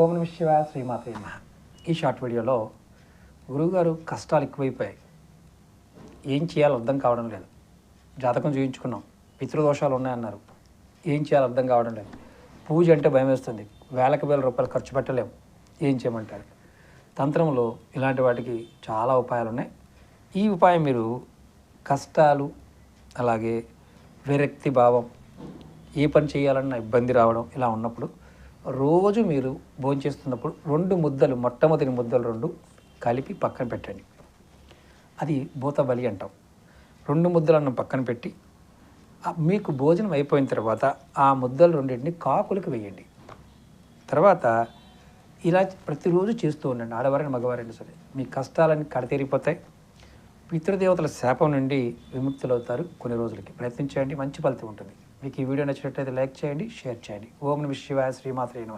ఓం నమః శివాయ శ్రీమాతే నమః. ఈ షార్ట్ వీడియోలో గురువుగారు కష్టాలు ఎక్కువైపోయాయి, ఏం చేయాలో అర్థం కావడం లేదు, జాతకం చూయించుకున్నాం, పితృదోషాలు ఉన్నాయన్నారు, ఏం చేయాలో అర్థం కావడం లేదు, పూజ అంటే భయం వేస్తుంది, వేలకు వేల రూపాయలు ఖర్చు పెట్టలేము, ఏం చేయమంటారు. తంత్రంలో ఇలాంటి వాటికి చాలా ఉపాయాలు ఉన్నాయి. ఈ ఉపాయం మీరు కష్టాలు, అలాగే విరక్తి భావం, ఏ పని చేయాలన్నా ఇబ్బంది రావడం ఇలా ఉన్నప్పుడు రోజు మీరు భోంచేస్తున్నప్పుడు 2 ముద్దలు, మొట్టమొదటి ముద్దలు 2 కలిపి పక్కన పెట్టండి. అది భూత బలి అంటాం. 2 ముద్దలను పక్కన పెట్టి మీకు భోజనం అయిపోయిన తర్వాత ఆ ముద్దలు 2 కాకులకు వేయండి. తర్వాత ఇలా ప్రతిరోజు చేస్తూ ఉండండి. ఆడవారైనా మగవారైనా సరే మీ కష్టాలన్నీ కడతీరిపోతాయి. పితృదేవతల శాపం నుండి విముక్తులవుతారు. కొన్ని రోజులకి ప్రయత్నించండి, మంచి ఫలితం ఉంటుంది. మీకు ఈ వీడియో నచ్చినట్లయితే లైక్ చేయండి, షేర్ చేయండి. ఓం నమః శివాయ శ్రీమాత్రే నమః.